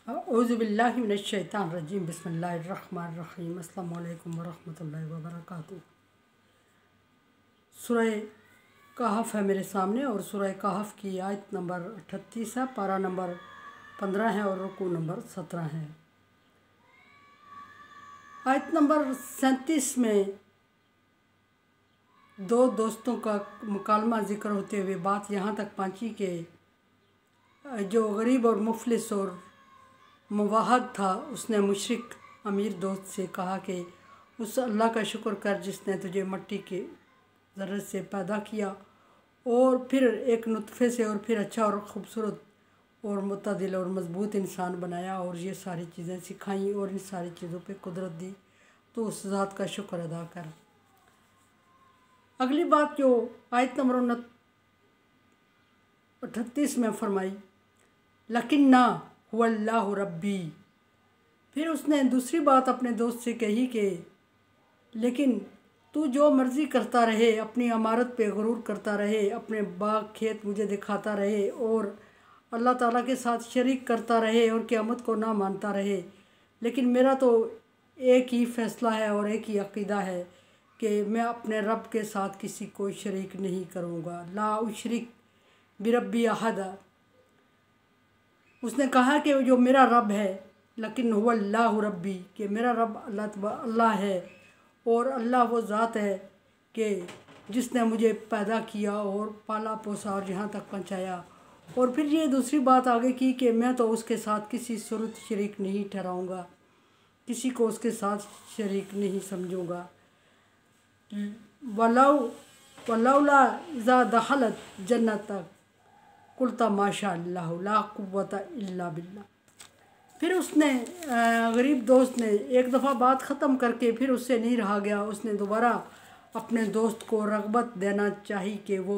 औज़ुबिल्लाहि मिनश्शैतानिर्रजीम बिस्मिल्लाहिर्रहमानिर्रहीम अस्सलामु अलैकुम वरहमतुल्लाहि वबरकातुहू। सूरह कहफ है मेरे सामने और सूरह कहफ की आयत नंबर 38 है, पारा नंबर 15 है और रुकू नंबर 17 है। आयत नंबर 37 में दो दोस्तों का मुकालमा जिक्र होते हुए बात यहाँ तक पहुँची कि जो गरीब और मुफलिस और मुवाहद था उसने मुशरिक अमीर दोस्त से कहा कि उस अल्लाह का शुक्र कर जिसने तुझे मिट्टी के ज़र्रत से पैदा किया और फिर एक नुतफ़े से और फिर अच्छा और ख़ूबसूरत और मुतदिल और मज़बूत इंसान बनाया और ये सारी चीज़ें सिखाई और इन सारी चीज़ों पे कुदरत दी, तो उस ज़ात का शुक्र अदा कर। अगली बात जो आयत नंबर 38 में फरमाई, लकिन्ना हुवल्लाहु रब्बी। फिर उसने दूसरी बात अपने दोस्त से कही कि लेकिन तू जो मर्ज़ी करता रहे, अपनी अमारत पे गुरूर करता रहे, अपने बाग खेत मुझे दिखाता रहे और अल्लाह ताला के साथ शरीक करता रहे और क़यामत को ना मानता रहे, लेकिन मेरा तो एक ही फ़ैसला है और एक ही अक़ीदा है कि मैं अपने रब के साथ किसी को शरीक नहीं करूँगा। ला उशरिक बिरब्बी अहद। उसने कहा कि जो मेरा रब है, लेकिन हुवल्लाहु रब्बी, कि मेरा रब अल्लाह है और अल्लाह वो ज़ात है कि जिसने मुझे पैदा किया और पाला पोसा और यहाँ तक पहुँचाया। और फिर ये दूसरी बात आगे की कि मैं तो उसके साथ किसी सूरत शरीक नहीं ठहराऊँगा, किसी को उसके साथ शरीक नहीं समझूँगा। वलौला इज़ा दखलत जन्नतक कुल्ता माशा अल्लाह ला कुव्वता इल्ला बिल्लाह। फिर उसने गरीब दोस्त ने एक दफ़ा बात ख़त्म करके फिर उससे नहीं रहा गया, उसने दोबारा अपने दोस्त को रग़बत देना चाहिए कि वो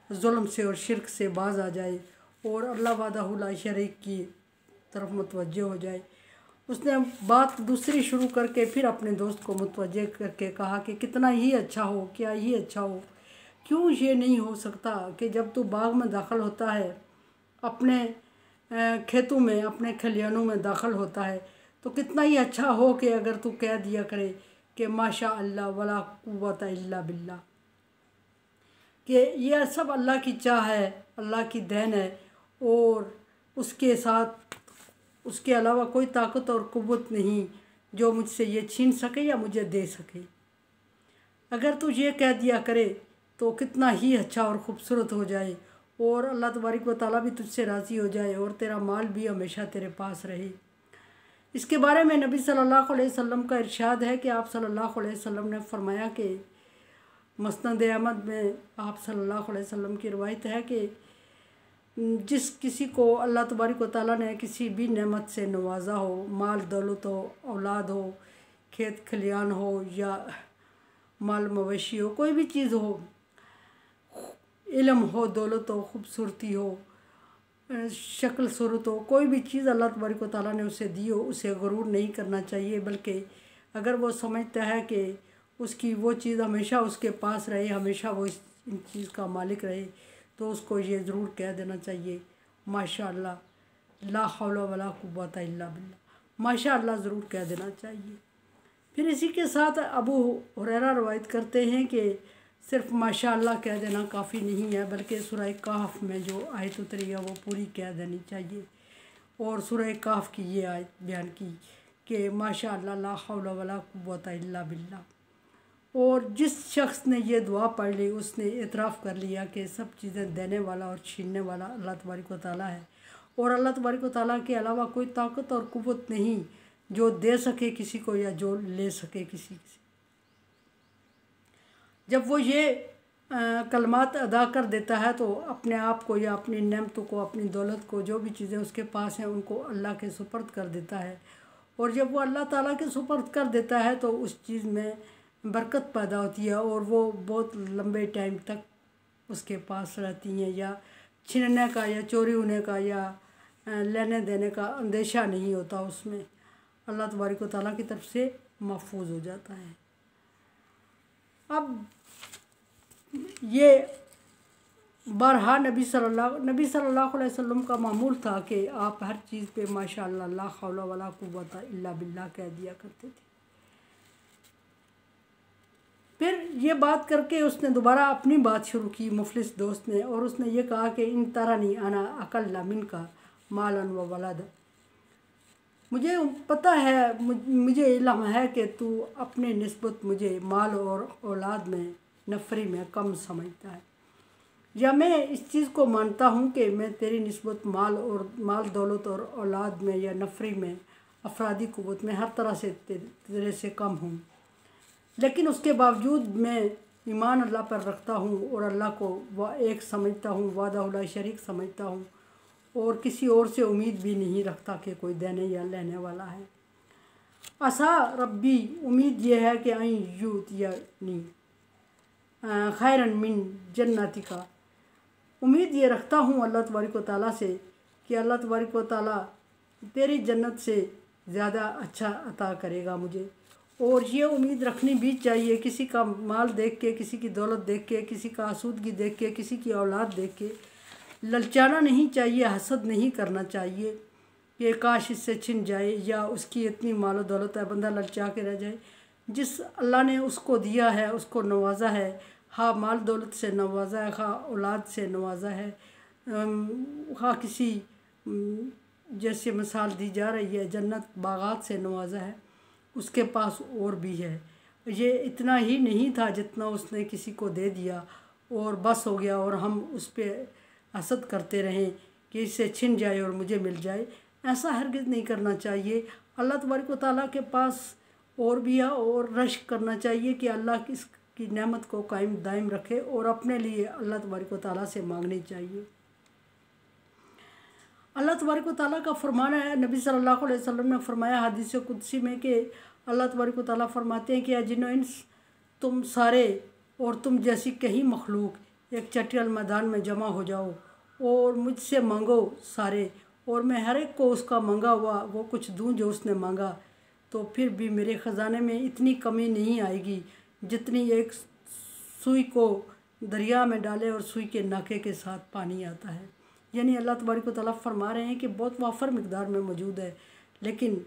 जुल्म से और शिरक से बाज आ जाए और अल्लाह वहदहू ला शरीक की तरफ मुतवज्जह हो जाए। उसने बात दूसरी शुरू करके फिर अपने दोस्त को मुतवज्जह करके कहा कि कितना ही अच्छा हो, क्या ही अच्छा हो, क्यों ये नहीं हो सकता कि जब तू बाग में दाखिल होता है, अपने खेतों में, अपने खलियानों में दाखिल होता है, तो कितना ही अच्छा हो कि अगर तू कह दिया करे कि माशा अल्लाह वला कुव्वता इल्ला बिल्लाह, कि यह सब अल्लाह की चाह है, अल्लाह की देन है और उसके साथ उसके अलावा कोई ताकत और कुव्वत नहीं जो मुझसे ये छीन सके या मुझे दे सके। अगर तू ये कह दिया करे तो कितना ही अच्छा और ख़ूबसूरत हो जाए और अल्लाह तबारक व तआला भी तुझसे राज़ी हो जाए और तेरा माल भी हमेशा तेरे पास रहे। इसके बारे में नबी सल्लल्लाहु अलैहि वसल्लम का इरशाद है कि आप सल्लल्लाहु अलैहि वसल्लम ने फरमाया कि मस्नद अहमद में आप सल्लल्लाहु अलैहि वसल्लम की रवायत है कि जिस किसी को अल्लाह तबारक व तआला ने किसी भी नेमत से नवाजा हो, माल दौलत हो, औलाद हो, खेत खलियान हो या माल मवेशी हो, कोई भी चीज़ हो, इल्म हो, दौलत हो, ख़ूबसूरती हो, शक्ल सूरत हो, कोई भी चीज़ अल्लाह तबारक व तआला ने उसे दी हो, उसे गुरूर नहीं करना चाहिए, बल्कि अगर वो समझता है कि उसकी वो चीज़ हमेशा उसके पास रहे, हमेशा वो इन चीज़ का मालिक रहे, तो उसको ये ज़रूर कह देना चाहिए माशा अल्लाह ला हौला वला कुव्वता इल्ला बिल्लाह, माशा अल्लाह ज़रूर कह देना चाहिए। फिर इसी के साथ अबू हुरैरा रवायत करते हैं कि सिर्फ माशा अल्लाह कह देना काफ़ी नहीं है, बल्कि सूरह कहफ में जो आयत उतरी है वो पूरी कह देनी चाहिए। और सूरह कहफ की ये आयत बयान की कि माशा अल्लाह ला हौला वला कुव्वता इल्ला बिल्लाह। और जिस शख्स ने ये दुआ पढ़ ली उसने एतराफ़ कर लिया कि सब चीज़ें देने वाला और छीनने वाला अल्लाह तबारक व तआला है और अल्लाह तबारक व तआला के अलावा कोई ताकत और कुव्वत नहीं जो दे सके किसी को या जो ले सके किसी से। जब वो ये कलमात अदा कर देता है तो अपने आप को या अपनी नेमतों को, अपनी दौलत को, जो भी चीज़ें उसके पास हैं उनको अल्लाह के सुपर्द कर देता है। और जब वो अल्लाह ताला के सुपर्द कर देता है तो उस चीज़ में बरकत पैदा होती है और वो बहुत लंबे टाइम तक उसके पास रहती हैं, या छीनने का या चोरी होने का या लेने देने का अंदेशा नहीं होता, उसमें अल्लाह तबारक व तआला की तरफ से महफूज हो जाता है। अब ये बारहा नबी सल्लल्लाहु अलैहि वसल्लम का मामूल था कि आप हर चीज़ पे माशाअल्लाह ला हौला वला कुव्वता इल्ला बिल्लाह कह दिया करते थे। फिर ये बात करके उसने दोबारा अपनी बात शुरू की मुफलिस दोस्त ने, और उसने ये कहा कि इन तरनी अना अकल्ला मिनका मालन व वलद। मुझे पता है, मुझे इल्म है कि तू अपने निस्बत मुझे माल और औलाद में नफरी में कम समझता है, या मैं इस चीज़ को मानता हूँ कि मैं तेरी निस्बत माल दौलत और औलाद में या नफरी में अफरादी क़ुव्वत में हर तरह से तेरे से कम हूँ, लेकिन उसके बावजूद मैं ईमान अल्लाह पर रखता हूँ और अल्लाह को एक समझता हूँ, वादा शरीक समझता हूँ, और किसी और से उम्मीद भी नहीं रखता कि कोई देने या लेने वाला है। असा रब्बी, उम्मीद यह है कि आई यूत या नी खैरन मिन जन्नती का, उम्मीद ये रखता हूँ अल्लाह तबारक व तआला से कि अल्लाह तबारक व तआला तेरी जन्नत से ज़्यादा अच्छा अता करेगा मुझे। और ये उम्मीद रखनी भी चाहिए, किसी का माल देख के, किसी की दौलत देख के, किसी का आसूदगी देख के, किसी की औलाद देख के ललचाना नहीं चाहिए, हसद नहीं करना चाहिए कि काश इससे छिन जाए, या उसकी इतनी मालो दौलत है बंदा ललचा के रह जाए। जिस अल्लाह ने उसको दिया है, उसको नवाजा है, हाँ माल दौलत से नवाजा है, हाँ औलाद से नवाजा है, हाँ किसी जैसे मिसाल दी जा रही है जन्नत बागात से नवाजा है, उसके पास और भी है। ये इतना ही नहीं था जितना उसने किसी को दे दिया और बस हो गया, और हम उस पर हसद करते रहें कि इससे छिन जाए और मुझे मिल जाए। ऐसा हरगिज़ नहीं करना चाहिए। अल्लाह तबारक व तआला के पास और भी है, और रश्क करना चाहिए कि अल्लाह की नेमत को कायम दायम रखे, और अपने लिए अल्लाह तबारक व तआला से मांगनी चाहिए। अल्लाह तबारक व तआला का फरमान है, नबी सल्लल्लाहु अलैहि वसल्लम ने फरमाया हदीस कुदसी में कि अल्लाह तबारक व तआला फरमाते हैं कि जिन्नो इंस, तुम सारे और तुम जैसी कहीं मखलूक एक चटियाल मैदान में जमा हो जाओ और मुझसे मांगो सारे, और मैं हर एक को उसका मांगा हुआ वो कुछ दूँ जो उसने मांगा, तो फिर भी मेरे ख़जाने में इतनी कमी नहीं आएगी जितनी एक सुई को दरिया में डाले और सुई के नाके के साथ पानी आता है। यानी अल्लाह तबारक व तआला फरमा रहे हैं कि बहुत वाफर मिकदार में मौजूद है, लेकिन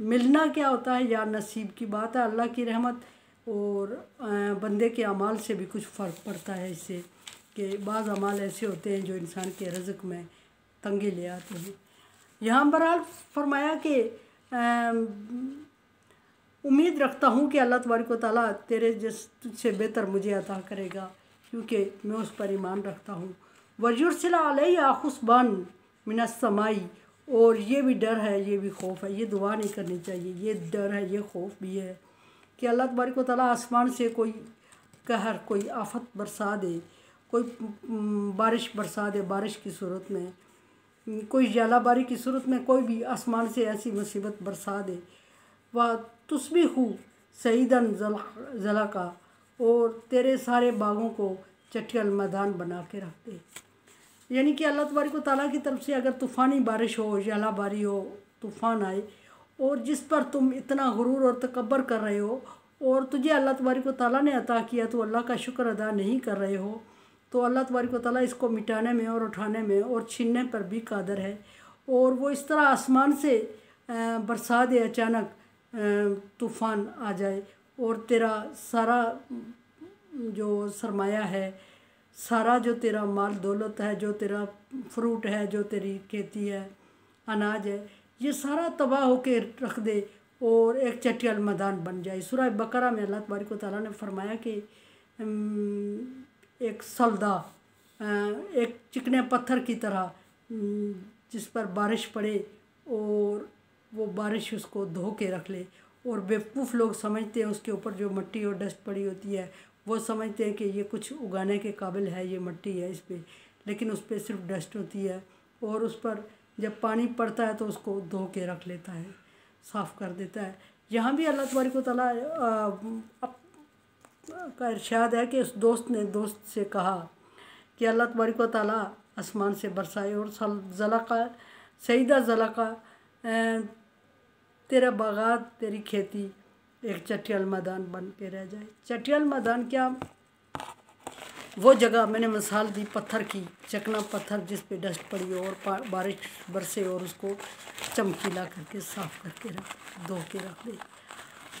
मिलना क्या होता है या नसीब की बात है। अल्लाह की रहमत और बंदे के अमाल से भी कुछ फ़र्क पड़ता है इससे, कि बाज़ अमाल ऐसे होते हैं जो इंसान के रिज़्क़ में तंगी ले आते हैं। यहाँ बहरहाल फरमाया कि उम्मीद रखता हूँ कि अल्लाह तबारक व तआला तेरे तुझसे बेहतर मुझे अता करेगा, क्योंकि मैं उस पर ईमान रखता हूँ। वयुरसिला अलैया खुस्बान मिनस समाई, और ये भी डर है, ये भी खौफ है, ये दुआ नहीं करनी चाहिए, ये डर है, ये खौफ भी है कि अल्लाह तबारक व तआला आसमान से कोई कहर, कोई आफत बरसा दे, कोई बारिश बरसा दे, बारिश की सूरत में, कोई जलाबारी की सूरत में कोई भी आसमान से ऐसी मुसीबत बरसा दे। व तुस्बिहु सईदन ज़ला का, और तेरे सारे बागों को चटियाल मैदान बना के रख दे। यानी कि अल्लाह तबारक व तआला की तरफ से अगर तूफ़ानी बारिश हो, जलाबारी हो, तूफ़ान आए, और जिस पर तुम इतना गुरूर और तकब्बर कर रहे हो, और तुझे अल्लाह तबारक व तआला ने अता किया तो अल्लाह का शुक्र अदा नहीं कर रहे हो, तो अल्लाह तबारक व तआला इसको मिटाने में और उठाने में और छीनने पर भी कादर है। और वो इस तरह आसमान से बरसा दे, अचानक तूफ़ान आ जाए, और तेरा सारा जो सरमाया है, सारा जो तेरा माल दौलत है, जो तेरा फ्रूट है, जो तेरी खेती है, अनाज है, ये सारा तबाह होके रख दे और एक चटियाल मैदान बन जाए। सूरह बकरा में अल्लाह तबारक व तआला ने फरमाया कि एक सल्दा, एक चिकने पत्थर की तरह जिस पर बारिश पड़े और वो बारिश उसको धो के रख ले, और बेवकूफ़ लोग समझते हैं उसके ऊपर जो मिट्टी और डस्ट पड़ी होती है, वो समझते हैं कि ये कुछ उगाने के काबिल है, ये मिट्टी है इस पर, लेकिन उस पर सिर्फ डस्ट होती है, और उस पर जब पानी पड़ता है तो उसको धो के रख लेता है, साफ़ कर देता है। यहाँ भी अल्लाह तबारक व तआला का इरशाद है कि उस दोस्त ने दोस्त से कहा कि अल्लाह तबारक व तआला आसमान से बरसाए और ज़लक़ा सईदा ज़लक़ा, तेरा बागात, तेरी खेती एक चटियाल मैदान बन के रह जाए। चटियाल मैदान क्या, वो जगह मैंने मिसाल दी पत्थर की, चकना पत्थर जिस पे डस्ट पड़ी और बारिश बरसे और उसको चमकीला करके साफ करके धो के रख दे।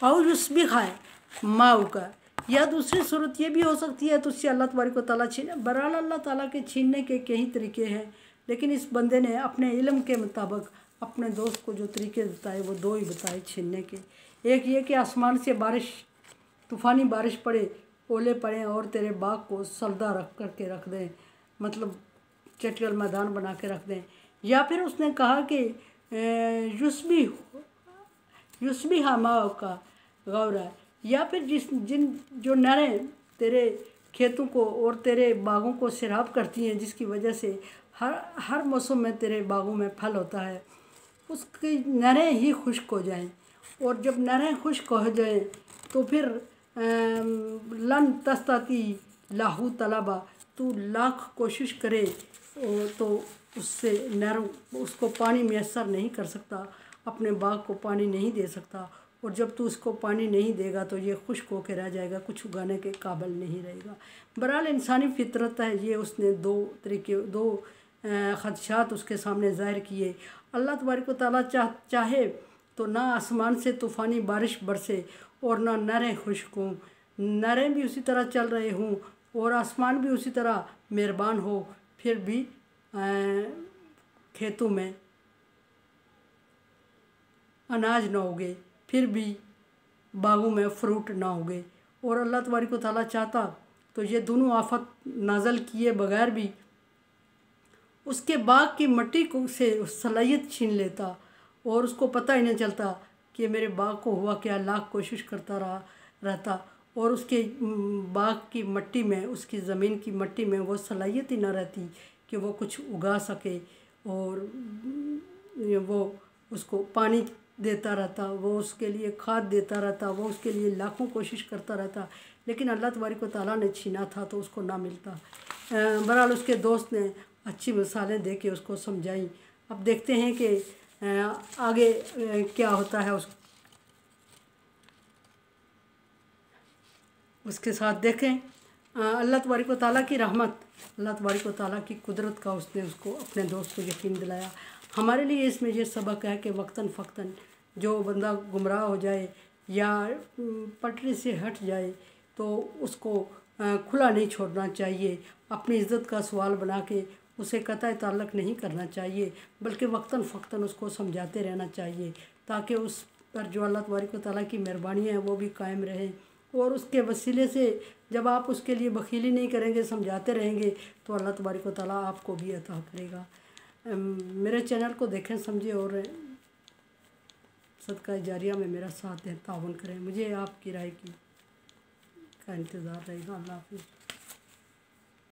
और उस भी खाए माऊ का। या दूसरी सूरत ये भी हो सकती है तो उससे अल्लाह तबारक व तआला छीने। बहरहाल अल्लाह ताला के छीनने के कई तरीके हैं, लेकिन इस बंदे ने अपने इल्म के मुताबिक अपने दोस्त को जो तरीके बताए वो दो ही बताए छीनने के। एक ये कि आसमान से बारिश, तूफ़ानी बारिश पड़े, ओले पड़े और तेरे बाग को सलदा रख दें, मतलब चटियल मैदान बना के रख दें। या फिर उसने कहा कि युस्बी हमा का गौरा, या फिर जो नहरें तेरे खेतों को और तेरे बागों को सैराब करती हैं, जिसकी वजह से हर मौसम में तेरे बागों में फल होता है, उसकी नहरें ही खुश्क हो जाएं। और जब नहरें खुश्क हो जाएं तो फिर लन तस्ताती लाहू तलाबा, तू लाख कोशिश करे तो उससे नहरों उसको पानी मैसर नहीं कर सकता, अपने बाग को पानी नहीं दे सकता। और जब तू उसको पानी नहीं देगा तो ये खुश्क होकर रह जाएगा, कुछ उगाने के काबिल नहीं रहेगा। बहरहाल इंसानी फितरत है ये। उसने दो खदशात उसके सामने ज़ाहिर किए। अल्लाह तबारक व तआला चाहे तो ना आसमान से तूफ़ानी बारिश बरसे और ना नहरें खुश्क हों, नहरें भी उसी तरह चल रहे हों और आसमान भी उसी तरह मेहरबान हो, फिर भी खेतों में अनाज ना उगे, फिर भी बागों में फ्रूट ना उगे। और अल्लाह तबारक व तआला चाहता तो ये दोनों आफत नाजल किए बगैर भी उसके बाग की मिट्टी को से सलाहियत छीन लेता और उसको पता ही नहीं चलता कि मेरे बाग को हुआ क्या, लाख कोशिश करता रहता और उसके बाग की मिट्टी में, उसकी ज़मीन की मिट्टी में वो सलाहियत ही ना रहती कि वो कुछ उगा सके। और वो उसको पानी देता रहता, वो उसके लिए खाद देता रहता, वो उसके लिए लाखों कोशिश करता रहता, लेकिन अल्लाह तबारक व तआला ने छीना था तो उसको ना मिलता। बहरहाल उसके दोस्त ने अच्छी मिसालें दे के उसको समझाई। अब देखते हैं कि आगे क्या होता है उसके साथ। देखें अल्लाह तबारक व तआला की रहमत, अल्लाह तबारक व तआला की कुदरत का उसने उसको अपने दोस्त को यकीन दिलाया। हमारे लिए इसमें ये सबक है कि वक्तन फ़क्तन जो बंदा गुमराह हो जाए या पटरी से हट जाए तो उसको खुला नहीं छोड़ना चाहिए, अपनी इज़्ज़त का सवाल बना के उसे कतई ताल्लुक़ नहीं करना चाहिए, बल्कि वक्तन फ़क्तन उसको समझाते रहना चाहिए ताकि उस पर जो अल्लाह तबारक व तआला की मेहरबानी है वो भी कायम रहे। और उसके वसीले से जब आप उसके लिए बखीली नहीं करेंगे, समझाते रहेंगे, तो अल्लाह तबारक व तआला आपको भी अता करेगा। मेरे चैनल को देखें, समझें और सदका जारिया में मेरा साथ दें, ताउन करें। मुझे आपकी राय का इंतज़ार रहेगा। अल्लाह हाफ़िज़।